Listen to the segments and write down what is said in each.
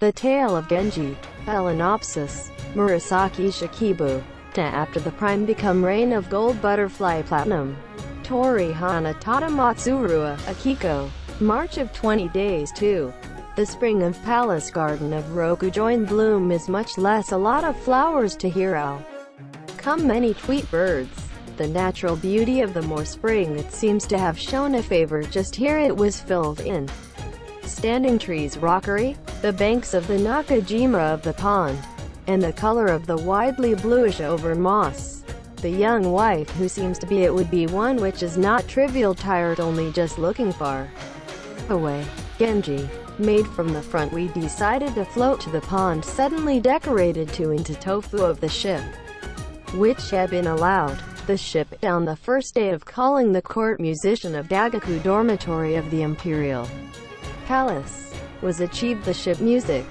The Tale of Genji. Phalaenopsis. Murasaki Shikibu. After the prime become Reign of Gold Butterfly Platinum. Tori Hana Tata Matsurua, Akiko. March of 20 Days 2. The spring of Palace Garden of Roku join bloom is much less a lot of flowers to hero. Come many tweet birds. The natural beauty of the more spring it seems to have shown a favor just here it was filled in. Standing trees rockery, the banks of the Nakajima of the pond, and the color of the widely bluish over moss. The young wife who seems to be it would be one which is not trivial tired only just looking far away. Genji. Made from the front we decided to float to the pond suddenly decorated to into tofu of the ship, which had been allowed. The ship down the first day of calling the court musician of Dagaku dormitory of the Imperial Palace, was achieved the ship music.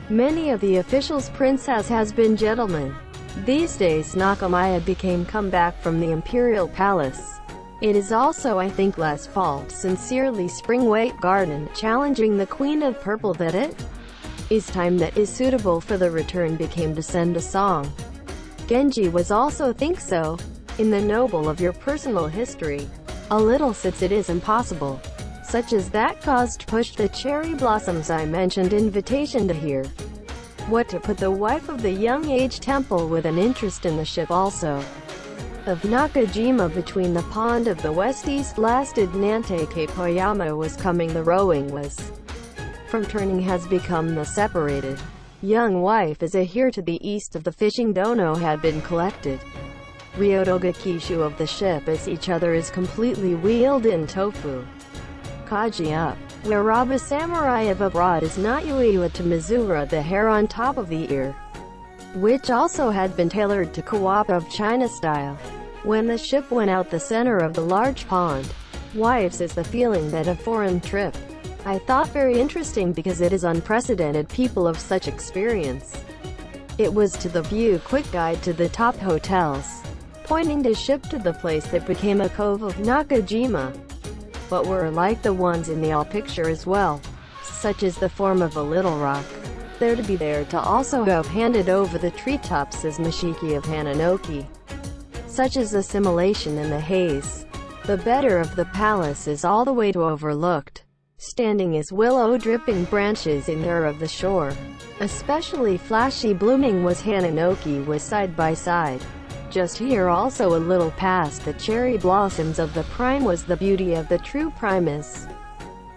Many of the officials princess has been gentlemen. These days Nakamaya became come back from the Imperial Palace. It is also I think less fault sincerely spring white garden challenging the Queen of Purple that it is time that is suitable for the return became to send a song. Genji was also think so. In the noble of your personal history. A little since it is impossible. Such as that caused push the cherry blossoms I mentioned invitation to hear. What to put the wife of the young age temple with an interest in the ship also. Of Nakajima between the pond of the west-east lasted Nante Kapoyama was coming the rowing was. From turning has become the separated. Young wife is a here to the east of the fishing dono had been collected. Ryotoga Kishu of the ship as each other is completely wheeled in tofu. Kaji up. Where Raba Samurai of abroad is not Yuiwa to Mizura the hair on top of the ear, which also had been tailored to Kawapa of China style. When the ship went out the center of the large pond, wives is the feeling that a foreign trip. I thought very interesting because it is unprecedented people of such experience. It was to the view quick guide to the top hotels, pointing to ship to the place that became a cove of Nakajima, but were like the ones in the all picture as well, such as the form of a little rock. There to be there to also have handed over the treetops as Mashiki of Hananoki. Such as assimilation in the haze. The better of the palace is all the way to overlooked. Standing as willow dripping branches in there of the shore. Especially flashy blooming was Hananoki was side by side. Just here also a little past the cherry blossoms of the prime was the beauty of the true primus.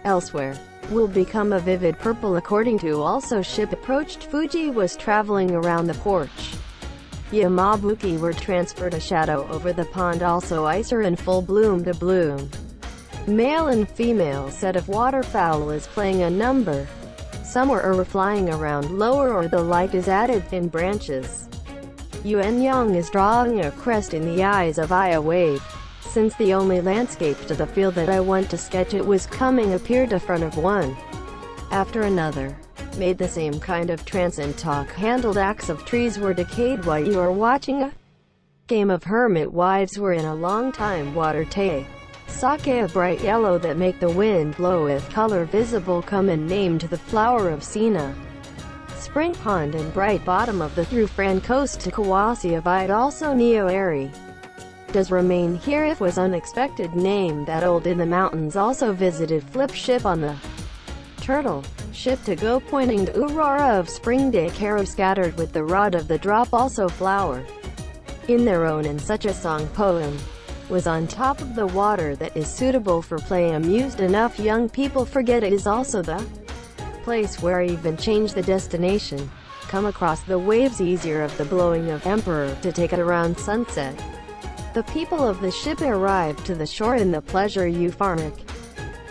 Elsewhere, will become a vivid purple according to also ship approached Fuji was traveling around the porch. Yamabuki were transferred a shadow over the pond also ice are in full bloom to bloom. Male and female set of waterfowl is playing a number. Somewhere are flying around lower or the light is added in branches. Yuan Yang is drawing a crest in the eyes of Iya wave. Since the only landscape to the field that I want to sketch it was coming appeared in front of one after another. Made the same kind of trance and talk-handled acts of trees were decayed while you are watching a game of hermit wives were in a long time water te. Sake a bright yellow that make the wind blow with color visible come and named the flower of Sina. Spring pond and bright bottom of the through Fran coast to Kawasi of Ide also Neo-Airy. Does remain here if was unexpected name that old in the mountains also visited flip ship on the turtle ship to go pointing to Aurora of spring day caro scattered with the rod of the drop also flower. In their own and such a song poem was on top of the water that is suitable for play amused enough young people forget it is also the place where I even change the destination. Come across the waves easier of the blowing of emperor to take it around sunset. The people of the ship arrived to the shore in the pleasure euphoric.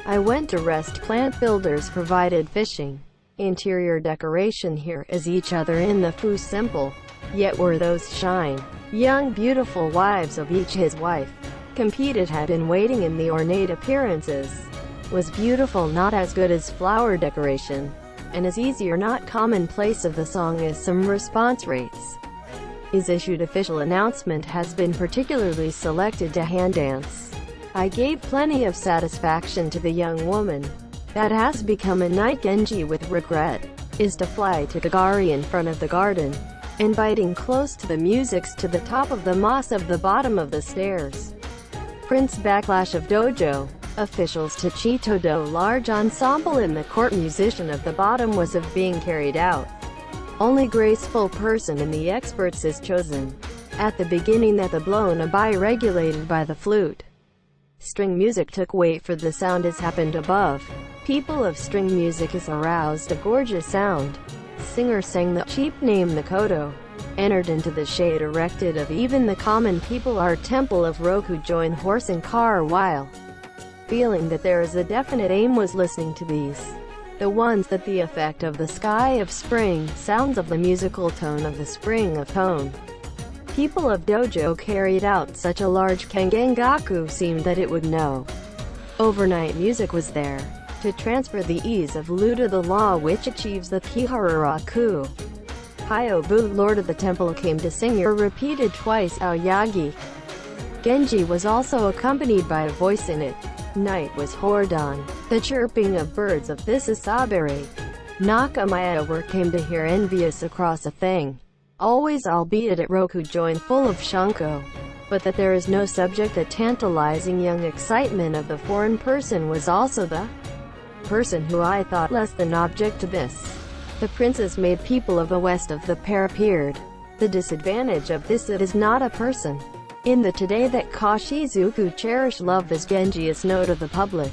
I went to rest plant builders provided fishing. Interior decoration here is each other in the foo simple. Yet were those shine. Young beautiful wives of each his wife. Competed had been waiting in the ornate appearances. Was beautiful not as good as flower decoration. And as easier not commonplace of the song as some response rates. Is issued official announcement has been particularly selected to hand dance. I gave plenty of satisfaction to the young woman. That has become a night Genji with regret. is to fly to the gari in front of the garden, inviting close to the musics to the top of the moss of the bottom of the stairs. Prince backlash of dojo. Officials to Chitodo large ensemble in the court musician of the bottom was of being carried out. Only graceful person in the experts is chosen. At the beginning that the blown abai regulated by the flute. String music took weight for the sound as happened above. People of string music is aroused a gorgeous sound. Singer sang the cheap name the kodo. Entered into the shade erected of even the common people our temple of Roku join horse and car while feeling that there is a definite aim was listening to these. The ones that the effect of the sky of spring, sounds of the musical tone of the spring of tone. People of dojo carried out such a large kangengaku seemed that it would know. Overnight music was there, to transfer the ease of Luda the law which achieves the Kiharuraku. Hyobu Lord of the Temple came to sing or repeated twice Aoyagi. Genji was also accompanied by a voice in it. Night was Hordon, the chirping of birds of this Isabere. Nakamaya were came to hear envious across a thing. Always albeit at Roku join full of Shanko. But that there is no subject the tantalizing young excitement of the foreign person was also the person who I thought less than object to this. The princess made people of the west of the pair appeared. The disadvantage of this it is not a person. In the today that Kashizuku cherish love as Genji's note of the public.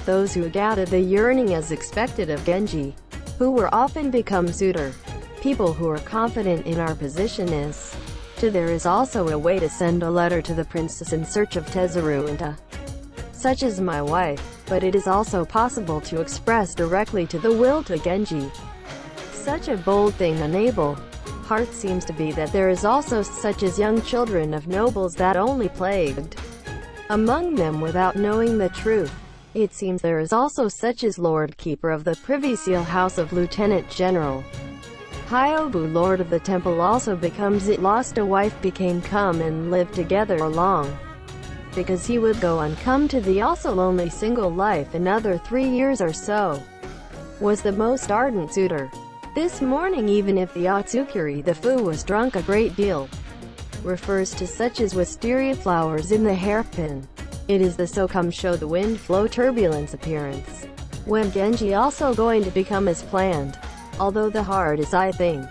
Those who doubted the yearning as expected of Genji, who were often become suitor. People who are confident in our position is. To there is also a way to send a letter to the princess in search of Tezaru and such as my wife, but it is also possible to express directly to the will to Genji. Such a bold thing unable. Heart seems to be that there is also such as young children of nobles that only plagued among them without knowing the truth. It seems there is also such as Lord Keeper of the Privy Seal House of Lieutenant General. Hyobu Lord of the Temple also becomes it lost a wife became come and lived together long. Because he would go and come to the also lonely single life another 3 years or so. Was the most ardent suitor. This morning even if the Otsukuri the Fu was drunk a great deal. Refers to such as wisteria flowers in the hairpin. It is the so come show the wind flow turbulence appearance. When Genji also going to become as planned. Although the heart is I think.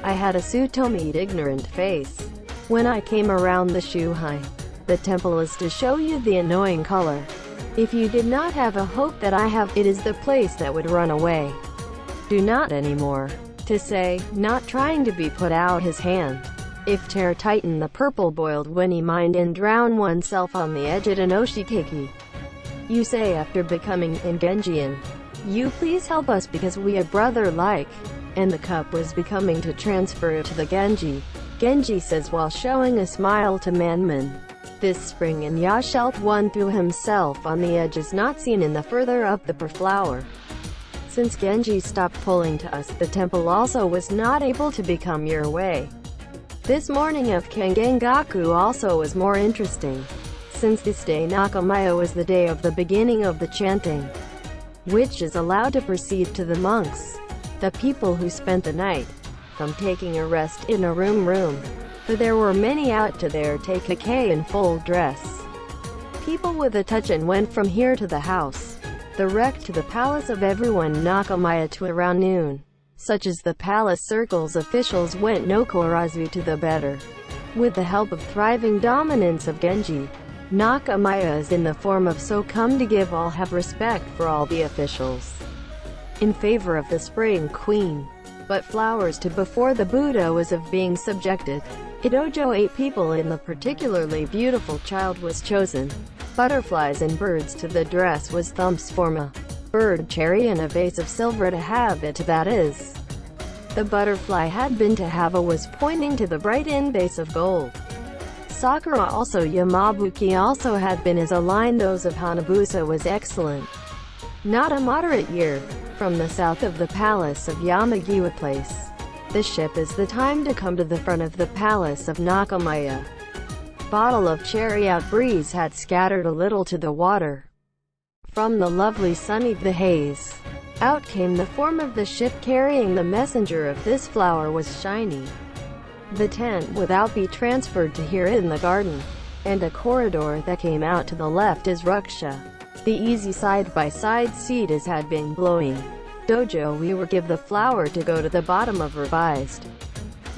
I had a Sutomi ignorant face. When I came around the Shuhai. The temple is to show you the annoying color. If you did not have a hope that I have, it is the place that would run away. Do not anymore. To say, not trying to be put out his hand. If tear tighten the purple boiled when he mind and drown oneself on the edge at an oshikeki. You say after becoming an Genjian. You please help us because we a brother like. And the cup was becoming to transfer it to the Genji. Genji says while showing a smile to Manman. This spring and Yashelt one threw himself on the edge is not seen in the further up the flower. Since Genji stopped pulling to us, the temple also was not able to become your way. This morning of Kangengaku also was more interesting. Since this day Nakamaya was the day of the beginning of the chanting, which is allowed to proceed to the monks, the people who spent the night, from taking a rest in a room, for there were many out to there take a K in full dress. People with a touch and went from here to the house. The wreck to the palace of everyone Nakamaya to around noon. Such as the palace circles officials went no Korazu to the better. With the help of thriving dominance of Genji, Nakamaya is in the form of so come to give all have respect for all the officials. In favor of the spring queen. But flowers to before the Buddha was of being subjected. Idojo 8 people in the particularly beautiful child was chosen. Butterflies and birds to the dress was Thump's forma. Bird cherry and a vase of silver to have it that is. The butterfly had been to have a was pointing to the bright in vase of gold. Sakura also Yamabuki also had been as a line those of Hanabusa was excellent. Not a moderate year. From the south of the palace of Yamagiwa place. The ship is the time to come to the front of the palace of Nakamaya. Bottle of cherry out breeze had scattered a little to the water. from the lovely sunny the haze. Out came the form of the ship carrying the messenger of this flower was shiny. The tent without be transferred to here in the garden, and a corridor that came out to the left is Ruksha. The easy side-by-side seat is had been blowing. Dojo we were give the flower to go to the bottom of revised.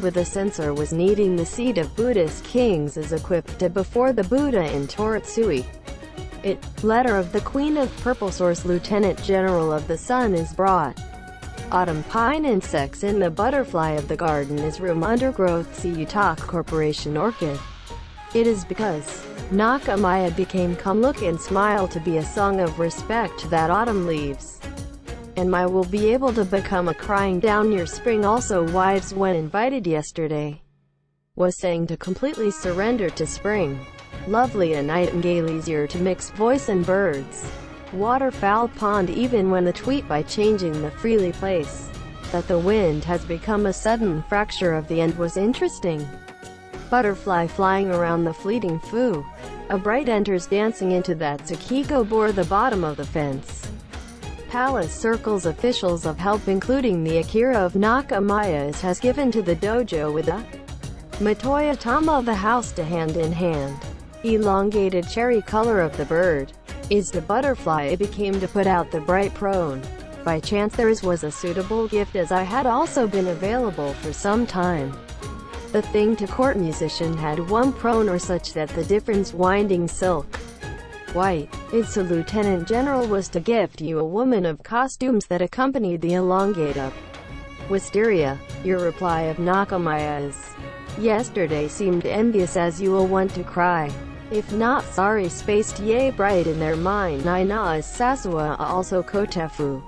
With a censor was needing the seat of Buddhist kings is equipped to before the Buddha in Toratsui. Letter of the Queen of Purple Source Lieutenant General of the Sun is brought. Autumn pine insects in the butterfly of the garden is room undergrowth see Utah Corporation orchid. It is because Nakamaya became come look and smile to be a song of respect that autumn leaves. And my will be able to become a crying down your spring also wives when invited yesterday. Was saying to completely surrender to spring. Lovely a nightingale easier to mix voice and birds. Waterfowl pond even when the tweet by changing the freely place. That the wind has become a sudden fracture of the end was interesting. Butterfly flying around the fleeting foo. A bright enters dancing into that Tsukiko bore the bottom of the fence. Palace circles officials of help including the Akira of Nakamaya has given to the dojo with a Matoya Tama of the house to hand in hand. Elongated cherry color of the bird is the butterfly it became to put out the bright prone. By chance theirs was a suitable gift as I had also been available for some time. The thing to court musician had one prone or such that the difference winding silk. White. It's a lieutenant general was to gift you a woman of costumes that accompanied the elongate up. Wisteria. Your reply of Nakamaya is, yesterday seemed envious as you will want to cry. If not sorry spaced yea bright in their mind Naina is Sasua also Kotefu.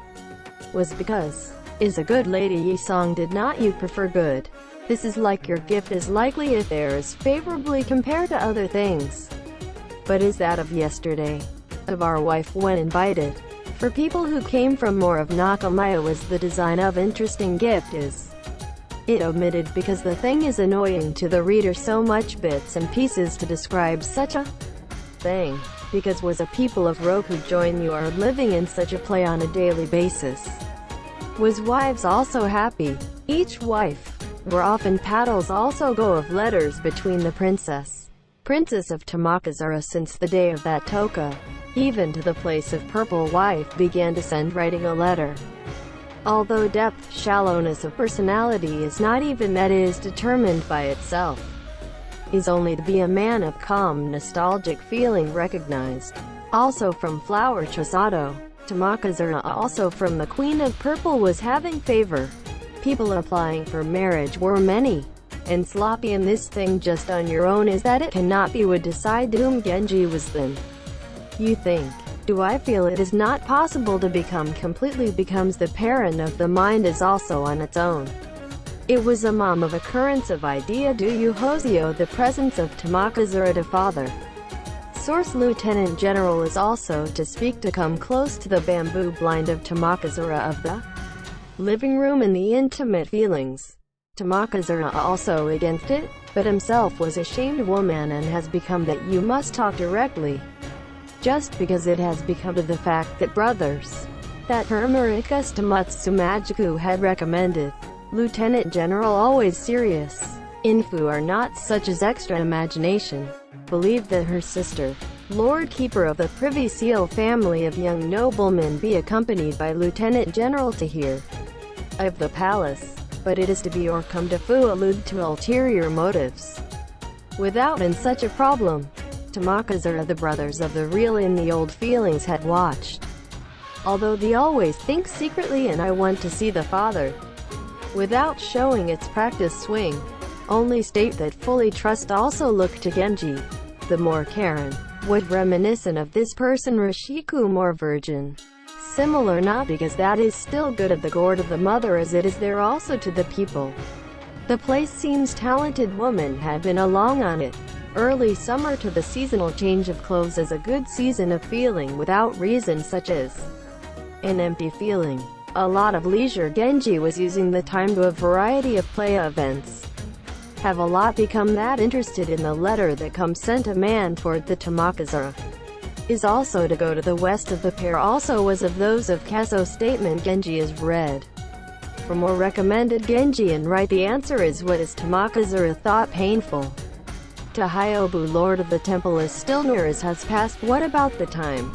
Was because, is a good lady ye song did not you prefer good. This is like your gift is likely if there is favorably compared to other things. But is that of yesterday? Of our wife when invited. For people who came from more of Nakamaya was the design of interesting gift is. It omitted because the thing is annoying to the reader so much bits and pieces to describe such a thing. Because was a people of Roku join you are living in such a play on a daily basis. Was wives also happy? Each wife. Were often paddles also go of letters between the princess of Tamakazura since the day of that toka. Even to the place of purple wife began to send writing a letter. Although depth, shallowness of personality is not even that it is determined by itself. Is only to be a man of calm, nostalgic feeling recognized. Also from Flower Chisato. Tamakazura also from the Queen of Purple was having favor. People applying for marriage were many. And sloppy in this thing just on your own is that it cannot be would decide whom Genji was then. You think. Do I feel it is not possible to become completely becomes the parent of the mind is also on its own. It was a mom of occurrence of idea do you Hosio the presence of Tamakazura to father. Source Lieutenant General is also to speak to come close to the bamboo blind of Tamakazura of the living room and the intimate feelings. Tamakazura also against it, but himself was a shamed woman and has become that you must talk directly. Just because it has become to the fact that brothers, that her Marika Matsumajiku had recommended. Lieutenant General always serious. Infu are not such as extra imagination. Believed that her sister, Lord Keeper of the Privy Seal family of young noblemen be accompanied by Lieutenant General to hear of the palace. But it is to be or come to fu allude to ulterior motives. Without in such a problem. Tamakazura the brothers of the real in the old feelings had watched. Although they always think secretly and I want to see the father. Without showing its practice swing. Only state that fully trust also look to Genji. The more Karen. Would reminiscent of this person Rashiku more virgin. Similar not because that is still good of the gourd of the mother as it is there also to the people. The place seems talented woman had been along on it. Early summer to the seasonal change of clothes is a good season of feeling without reason such as an empty feeling. A lot of leisure Genji was using the time to a variety of play events. Have a lot become that interested in the letter that comes sent a man toward the Tamakazura. is also to go to the west of the pair also was of those of Kaso statement Genji is red. For more recommended Genji and right the answer is what is Tamakazura thought painful. To Hyobu Lord of the Temple is still near as has passed what about the time?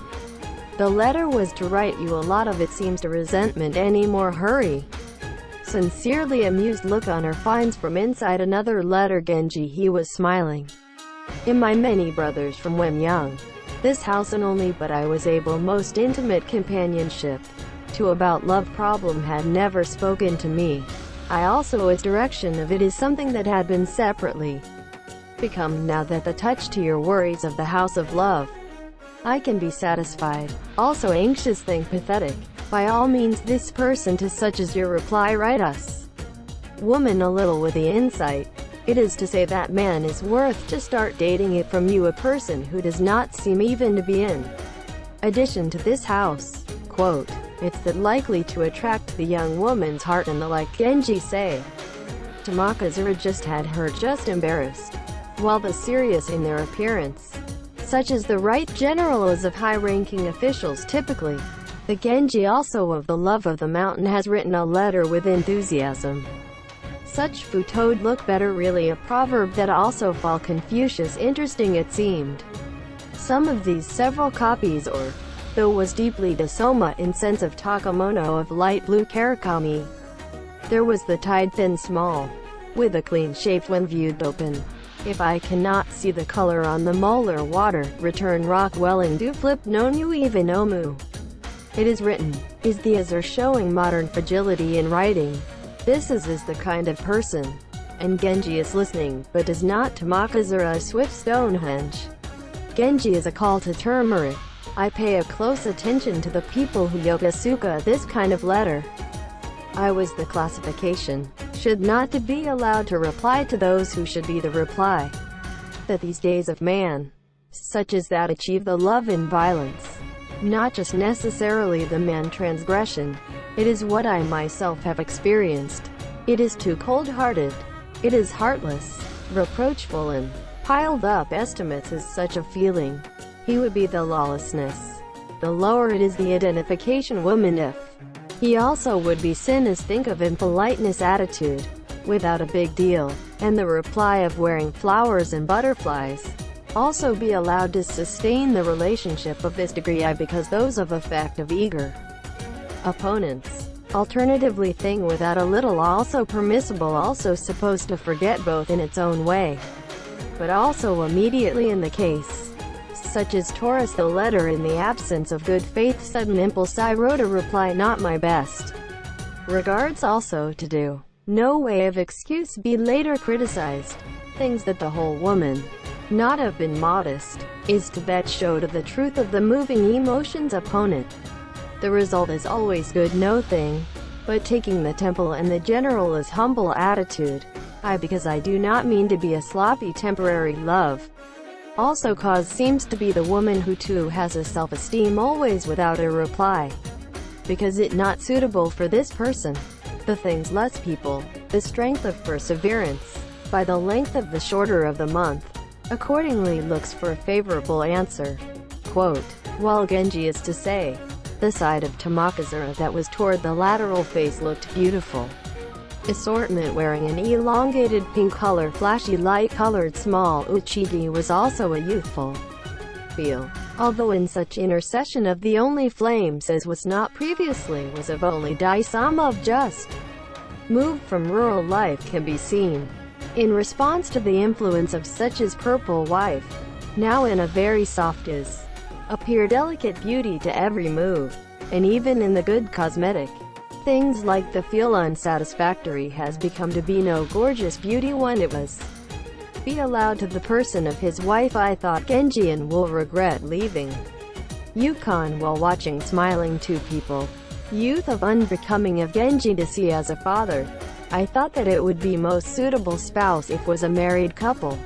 The letter was to write you a lot of it seems to resentment any more hurry. Sincerely amused look on her finds from inside another letter Genji he was smiling. In my many brothers from when young, this house and only but I was able most intimate companionship, to about love problem had never spoken to me. I also its direction of it is something that had been separately become now that the touch to your worries of the house of love. I can be satisfied, also anxious thing pathetic, by all means this person to such as your reply write us. Woman a little with the insight, it is to say that man is worth to start dating it from you a person who does not seem even to be in addition to this house. Quote, it's that likely to attract the young woman's heart and the like Genji say. Tamakazura just had her just embarrassed, while the serious in their appearance, such as the right generals of high-ranking officials typically. The Genji also of the love of the mountain has written a letter with enthusiasm. Such futoed look better really a proverb that also fall Confucius interesting it seemed. Some of these several copies or though was deeply to Soma in sense of Takamono of light blue Karakami. There was the tide thin small, with a clean shape when viewed open. If I cannot see the color on the molar water, return rock welling do flip no new even omu. It is written, is the Azure showing modern fragility in writing. This is the kind of person. And Genji is listening, but does not Tamakazura a swift Stonehenge. Genji is a call to turmeric. I pay a close attention to the people who Yokosuka this kind of letter. I was the classification, should not to be allowed to reply to those who should be the reply. That these days of man, such as that achieve the love in violence, not just necessarily the man transgression. It is what I myself have experienced. It is too cold-hearted. It is heartless, reproachful and piled up estimates is such a feeling. He would be the lawlessness. The lower it is the identification woman if. He also would be sin as think of impoliteness attitude, without a big deal, and the reply of wearing flowers and butterflies. Also be allowed to sustain the relationship of this degree I because those of effect of eager opponents. Alternatively thing without a little also permissible also supposed to forget both in its own way, but also immediately in the case. Such as Taurus the letter in the absence of good faith sudden impulse I wrote a reply not my best. Regards also to do. No way of excuse be later criticized. Things that the whole woman not have been modest, is to that show to the truth of the moving emotions opponent. The result is always good no thing, but taking the temple and the general as humble attitude. Because I do not mean to be a sloppy temporary love. Also cause seems to be the woman who too has a self-esteem always without a reply. Because it not suitable for this person. The things less people, the strength of perseverance, by the length of the shorter of the month, accordingly looks for a favorable answer. Quote, while Genji is to say, the side of Tamakazura that was toward the lateral face looked beautiful. Assortment wearing an elongated pink color flashy light-colored small uchigi was also a youthful feel. Although in such intercession of the only flames as was not previously was of only Dai-sama of just moved from rural life can be seen. In response to the influence of such as purple wife, now in a very soft is, appear delicate beauty to every move, and even in the good cosmetic. Things like the feel unsatisfactory has become to be no gorgeous beauty when it was. Be allowed to the person of his wife I thought Genji and will regret leaving Yukon while watching smiling two people. Youth of unbecoming of Genji to see as a father. I thought that it would be most suitable spouse if was a married couple.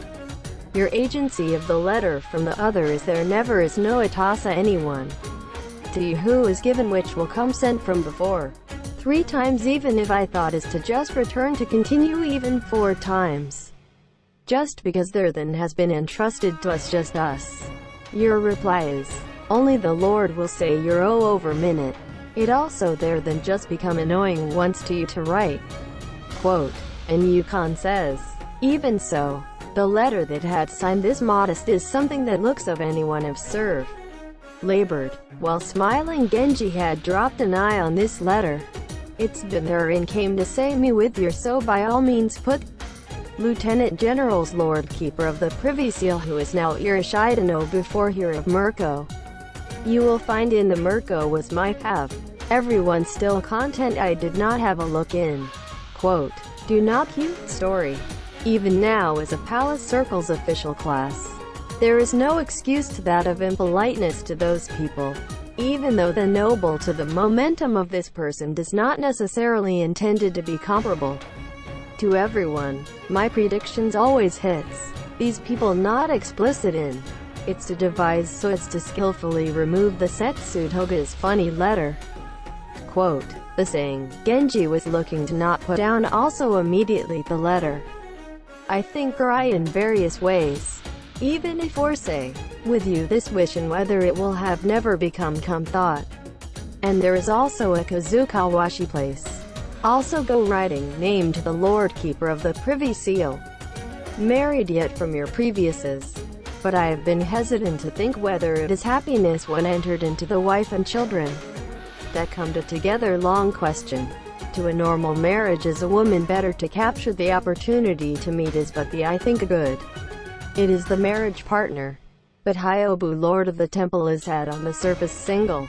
Your agency of the letter from the other is there never is no atasa anyone. To you who is given which will come sent from before. 3 times even if I thought is to just return to continue even 4 times. Just because there then has been entrusted to us just us. Your reply is, Only the Lord will say you're over minute. It also there then just become annoying once to you to write. Quote, and Yukon says, even so, the letter that had signed this modest is something that looks of anyone have served. Labored. While smiling, Genji had dropped an eye on this letter. It's been there and came to say me with your, so by all means put. Lieutenant General's Lord Keeper of the Privy Seal, who is now Irishidano before here of Mirko. You will find in the Mirko was my have. Everyone still content I did not have a look in. Quote, do not cute story. Even now as a Palace Circle's official class, there is no excuse to that of impoliteness to those people. Even though the noble to the momentum of this person does not necessarily intended to be comparable to everyone, my predictions always hits. These people not explicit in. It's to devise so as to skillfully remove the Setsutoga's funny letter. Quote, the saying, Genji was looking to not put down also immediately the letter. I think I in various ways. Even if or say, with you this wish and whether it will have never become thought. And there is also a Kazukawashi place. Also go writing, named the Lord Keeper of the Privy Seal. Married yet from your previous's. But I have been hesitant to think whether it is happiness when entered into the wife and children that come to together long question. To a normal marriage is a woman better to capture the opportunity to meet is but the I think good. It is the marriage partner. But Hyobu Lord of the Temple is had on the surface single.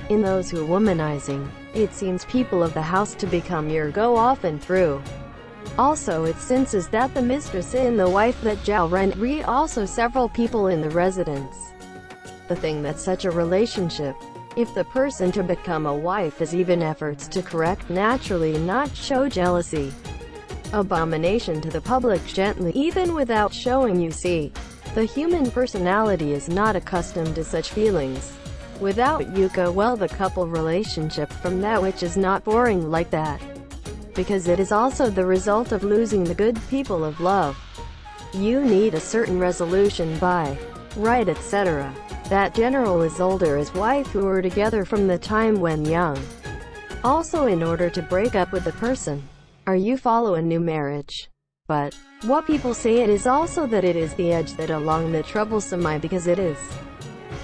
In those who womanizing, it seems people of the house to become your go off and through. Also it senses that the mistress in the wife that Zhao Ren re also several people in the residence. The thing that such a relationship, if the person to become a wife is even efforts to correct naturally not show jealousy. Abomination to the public gently, even without showing you see. The human personality is not accustomed to such feelings. Without Yuka well the couple relationship from that which is not boring like that. Because it is also the result of losing the good people of love. You need a certain resolution by right etc. That general is older as wife who were together from the time when young. Also in order to break up with the person. Are you follow a new marriage? But what people say it is also that it is the edge that along the troublesome I because it is.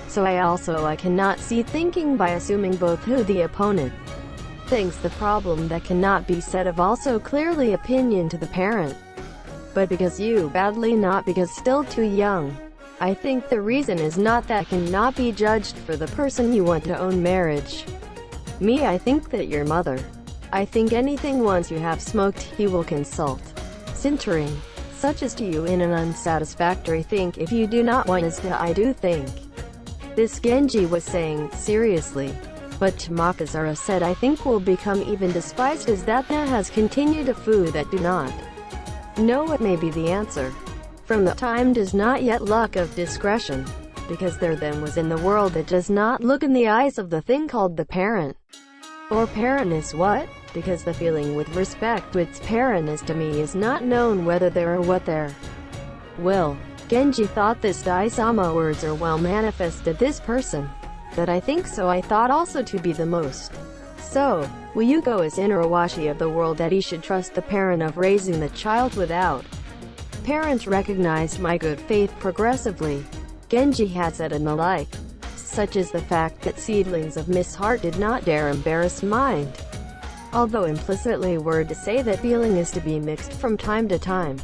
So I cannot see thinking by assuming both who the opponent thinks the problem that cannot be said of also clearly opinion to the parent. But because you badly not because still too young. I think the reason is not that cannot be judged for the person you want to own marriage. Me I think that your mother. I think anything once you have smoked he will consult. Sintering. Such as to you in an unsatisfactory think if you do not want as to I do think. This Genji was saying, seriously. But Tamakazara said I think will become even despised as that has continued a food that do not know what may be the answer. From the time does not yet luck of discretion. Because there then was in the world that does not look in the eyes of the thing called the parent. Or parent is what? Because the feeling with respect to its parent is to me is not known whether there or what there will. Genji thought this Daisama words are well manifested this person. That I think so I thought also to be the most. So, will you go as Inarawashi of the world that he should trust the parent of raising the child without? Parents recognized my good faith progressively. Genji had said and the like. Such is the fact that seedlings of Miss Heart did not dare embarrass mind. Although implicitly were to say that feeling is to be mixed from time to time.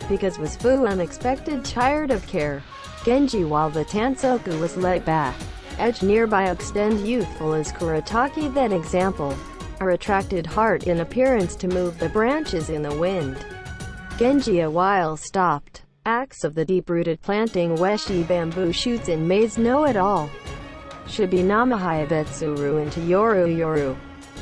Because was Fu unexpected tired of care. Genji while the Tansoku was let back. Edge nearby extend youthful as Kuretake that example. A retracted heart in appearance to move the branches in the wind. Genji a while stopped. Acts of the deep-rooted planting Weshi bamboo shoots in maize know it all. Shibi Namahaya Betsuru into Yoru Yoru.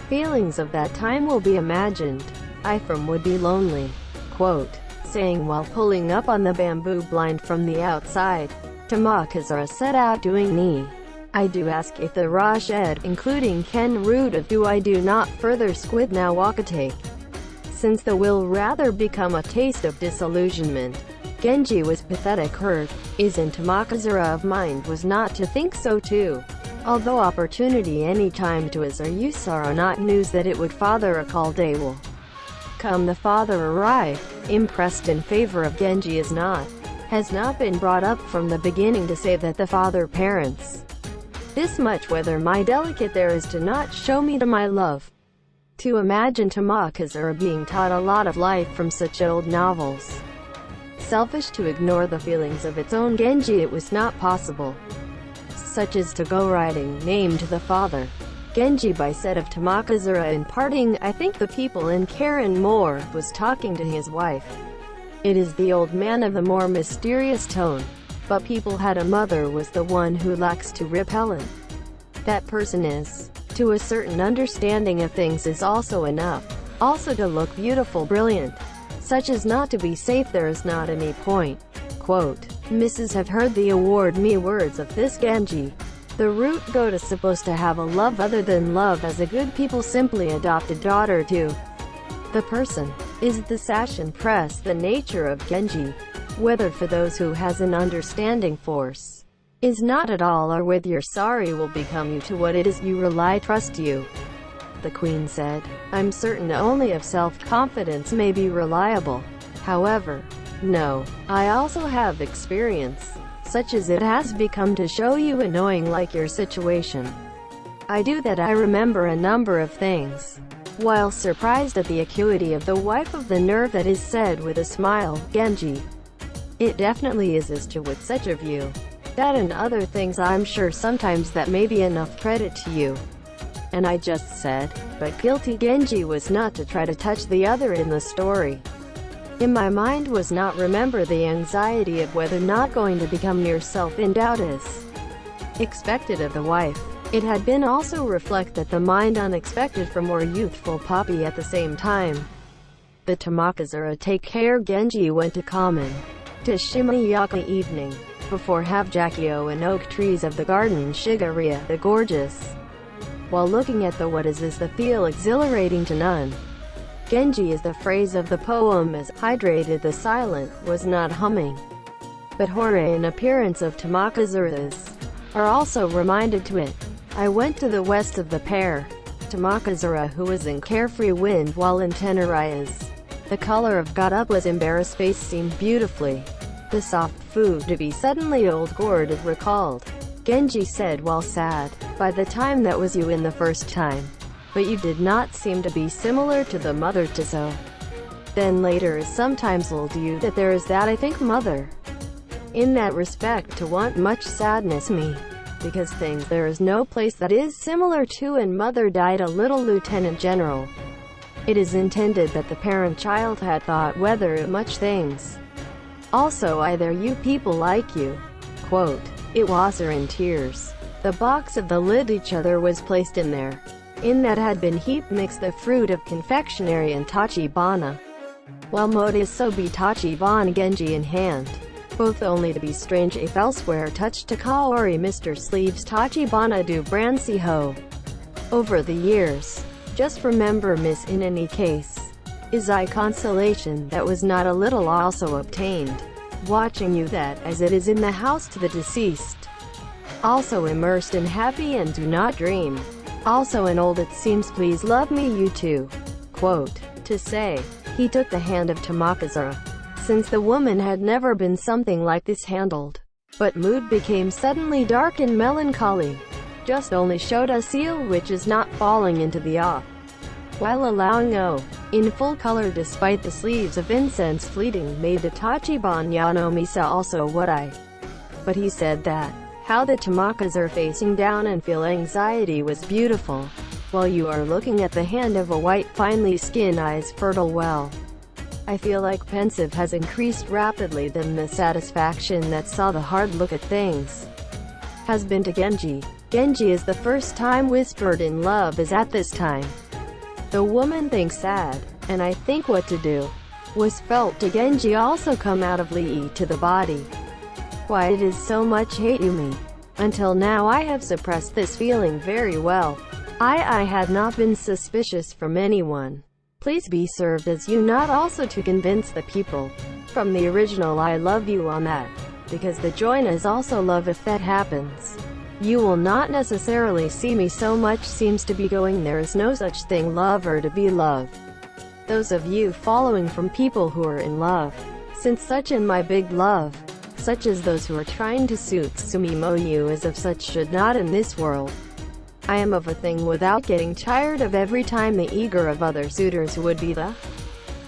Feelings of that time will be imagined. I from would be lonely. Quote, saying while pulling up on the bamboo blind from the outside. Tamakazara set out doing knee. I do ask if the Rashid, including Ken root of do I do not further squid now wakatake. Since the will rather become a taste of disillusionment. Genji was pathetic hurt. Isn't Tamakazura of mind was not to think so too. Although opportunity any time to us or you sorrow not news that it would father a call day will come the father arrive. Impressed in favor of Genji has not been brought up from the beginning to say that the father parents this much whether my delicate there is to not show me to my love. To imagine Tamakazura being taught a lot of life from such old novels. Selfish to ignore the feelings of its own Genji it was not possible. Such as to go writing name to the father. Genji by said of Tamakazura in parting, I think the people in Karen more, was talking to his wife. It is the old man of the more mysterious tone. But people had a mother was the one who lacks to repellent. That person is, to a certain understanding of things is also enough. Also to look beautiful brilliant. Such as not to be safe there is not any point. Quote, Mrs. have heard the award me words of this Genji. The root goat is supposed to have a love other than love as a good people simply adopted daughter to the person. Is the sash and press the nature of Genji? Whether for those who has an understanding force is not at all or with your sorry will become you to what it is you rely trust you. The queen said, I'm certain only of self-confidence may be reliable. However, no, I also have experience, such as it has become to show you annoying like your situation. I do that I remember a number of things. While surprised at the acuity of the wife of the nerve that is said with a smile, Genji. It definitely is as to with such a view. That and other things I'm sure sometimes that may be enough credit to you. And I just said, but guilty Genji was not to try to touch the other in the story. In my mind was not remember the anxiety of whether not going to become yourself in doubt as expected of the wife. It had been also reflect that the mind unexpected from more youthful Poppy at the same time. The Tamakazura take care Genji went to common. To Shimiyaka evening, before have Jakio and oak trees of the garden Shigaria, the gorgeous. While looking at the what is the feel exhilarating to none. Genji is the phrase of the poem as hydrated the silent, was not humming. But horror and appearance of Tamakazura's are also reminded to it. I went to the west of the pair. Tamakazura who was in carefree wind while in Tenerias. The color of got up was embarrassed face seemed beautifully. The soft food to be suddenly old gourd it recalled. Genji said while sad, by the time that was you in the first time. But you did not seem to be similar to the mother to so. Then later is sometimes told you that there is that I think mother. In that respect to want much sadness me. Because things there is no place that is similar to and mother died a little lieutenant general. It is intended that the parent-child had thought whether much things. Also either you people like you. Quote, it was her in tears. The box of the lid each other was placed in there. In that had been heaped mixed the fruit of confectionery and tachibana. While Modi so be tachibana Genji in hand. Both only to be strange if elsewhere touched to Kaori Mr. Sleeves tachibana do brancy ho. Over the years. Just remember miss in any case. Is I consolation that was not a little also obtained. Watching you that as it is in the house to the deceased. Also immersed in happy and do not dream. Also in old it seems please love me you too. Quote, to say, he took the hand of Tamakazura. Since the woman had never been something like this handled. But mood became suddenly dark and melancholy. Just only showed a seal which is not falling into the off. While allowing O, in full color despite the sleeves of incense fleeting made the Tachiban Yano Misa also what I. But he said that, how the Tamakazura facing down and feel anxiety was beautiful. While you are looking at the hand of a white finely skinned eyes fertile well. I feel like pensive has increased rapidly than the satisfaction that saw the hard look at things. Has been to Genji. Genji is the first time whispered in love is at this time. The woman thinks sad, and I think what to do. Was felt to Genji also come out of Lee to the body. Why it is so much hate you me. Until now I have suppressed this feeling very well. I had not been suspicious from anyone. Please be served as you not also to convince the people from the original I love you on that, because the join is also love if that happens. You will not necessarily see me so much seems to be going there is no such thing love or to be loved. Those of you following from people who are in love, since such in my big love, such as those who are trying to suit Sumimo you as of such should not in this world. I am of a thing without getting tired of every time the eager of other suitors would be the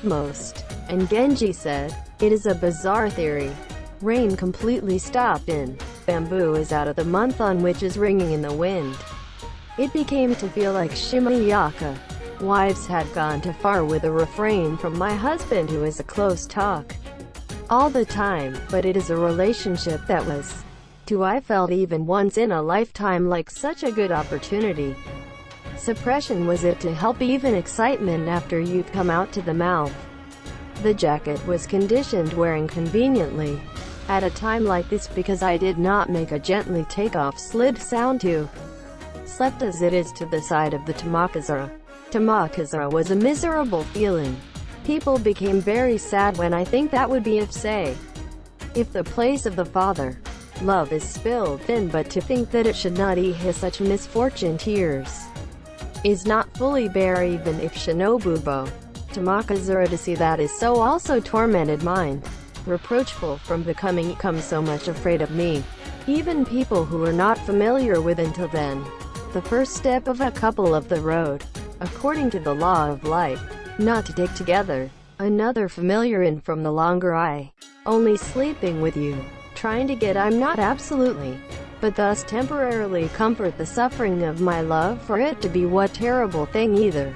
most. And Genji said, it is a bizarre theory. Rain completely stopped in. Bamboo is out of the month on which is ringing in the wind. It became to feel like Shimiyaka. Wives had gone too far with a refrain from my husband who is a close talk all the time, but it is a relationship that was, to I felt even once in a lifetime like such a good opportunity. Suppression was it to help even excitement after you'd come out to the mouth. The jacket was conditioned wearing conveniently at a time like this because I did not make a gently take-off slid sound to slept as it is to the side of the Tamakazura. Tamakazura was a miserable feeling. People became very sad when I think that would be if the place of the father love is spilled thin, but to think that it should not his such misfortune tears is not fully bare even if Shinobubo Tamakazura to see that is so also tormented mind, reproachful from becoming so much afraid of me. Even people who were not familiar with until then. The first step of a couple of the road, according to the law of life, not to take together. Another familiar in from the longer I, only sleeping with you, trying to get I'm not absolutely, but thus temporarily comfort the suffering of my love for it to be what terrible thing either.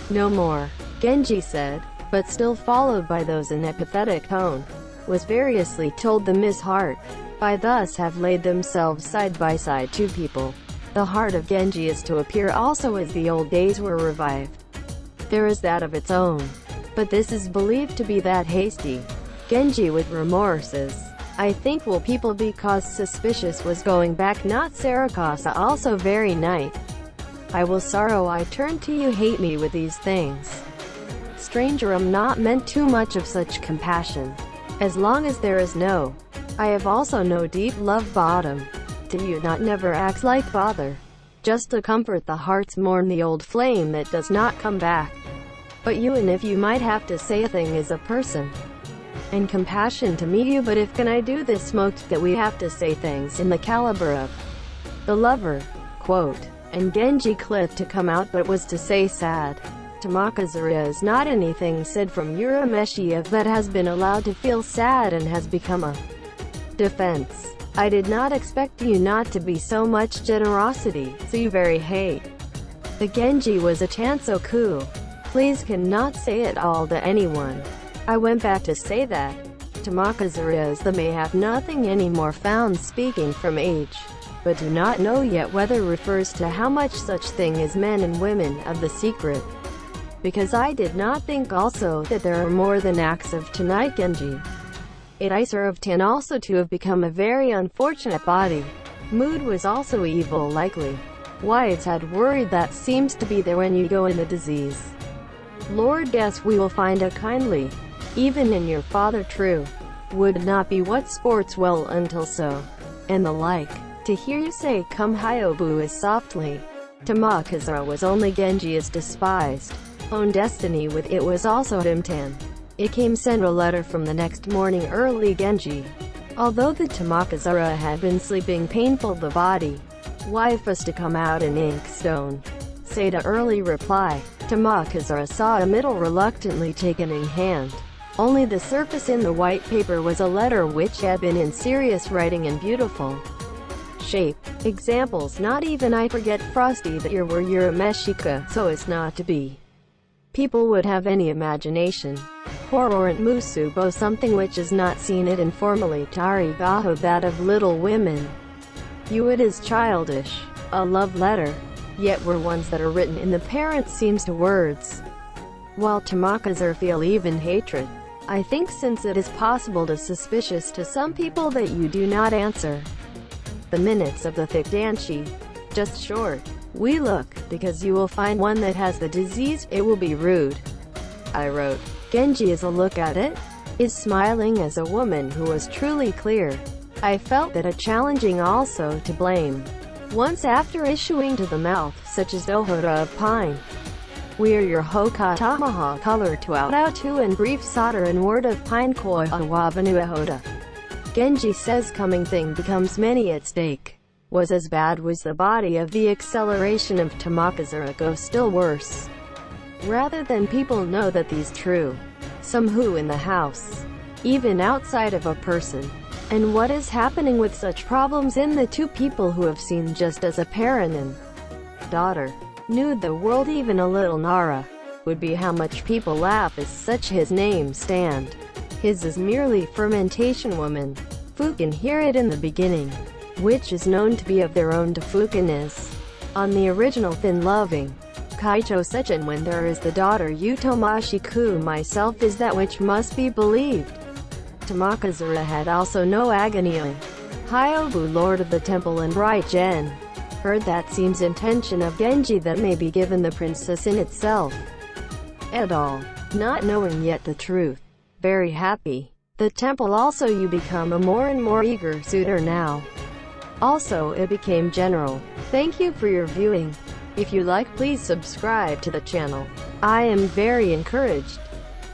No more, Genji said, but still followed by those in a pathetic tone, was variously told the Miss Heart, by thus have laid themselves side by side two people. The heart of Genji is to appear also as the old days were revived. There is that of its own, but this is believed to be that hasty. Genji with remorses. I think will people because suspicious was going back not Sarakasa also very night. I will sorrow I turn to you hate me with these things. Stranger am not meant too much of such compassion. As long as there is no, I have also no deep love bottom. To you not never acts like bother. Just to comfort the hearts mourn the old flame that does not come back. But you and if you might have to say a thing as a person. And compassion to meet you but if can I do this smoked that we have to say things in the caliber of the lover, quote, and Genji clipped to come out but was to say sad. Tamakazura is not anything said from Urameshi that has been allowed to feel sad and has become a defense. I did not expect you not to be so much generosity, so you very hate. The Genji was a Chansoku. Please cannot say it all to anyone. I went back to say that. Tamakazura is the may have nothing anymore found speaking from age, but do not know yet whether refers to how much such thing as men and women of the secret. Because I did not think also that there are more than acts of tonight Genji. It I served him also to have become a very unfortunate body. Mood was also evil likely. Wives had worried that seems to be there when you go in the disease. Lord guess we will find a kindly, even in your father true, would not be what sports well until so, and the like. To hear you say come Hyobu as softly. Tamakazura was only Genji is despised. Own destiny with it was also Himtan. It came send a letter from the next morning early Genji. Although the Tamakazura had been sleeping painful the body, wife was to come out in inkstone. Say to early reply. Tamakazura saw a middle reluctantly taken in hand. Only the surface in the white paper was a letter which had been in serious writing and beautiful shape. Examples not even I forget frosty that year were Urameshika, so as not to be. People would have any imagination. Horrorant musubo something which is not seen it informally tarigaho that of Little Women. You it is childish. A love letter. Yet were ones that are written in the parent seems to words. While Tamakazura feel even hatred. I think since it is possible to suspicious to some people that you do not answer. The minutes of the thick danchi. Just short. We look, because you will find one that has the disease, it will be rude. I wrote. Genji is a look at it, is smiling as a woman who was truly clear. I felt that a challenging also to blame. Once after issuing to the mouth, such as Ohoda of Pine. We're your Hokatamaha color to out to and brief solder and word of Pine Koi on Wabanu Ohoda. Genji says coming thing becomes many at stake. Was as bad was the body of the acceleration of Tamakazura go still worse. Rather than people know that these true. Some who in the house. Even outside of a person. And what is happening with such problems in the two people who have seen just as a parent and daughter. Knew the world even a little Nara. Would be how much people laugh as such his name stand. His is merely fermentation woman. Fukin hear it in the beginning. Which is known to be of their own to Fukin is. On the original thin loving. Kaicho Sechen when there is the daughter Utomashiku myself is that which must be believed. Tamakazura had also no agony. Hyobu Lord of the Temple and Bright Gen. Heard that seems intention of Genji that may be given the princess in itself. Et al. Not knowing yet the truth. Very happy. The temple also you become a more and more eager suitor now. Also it became general. Thank you for your viewing. If you like please subscribe to the channel. I am very encouraged.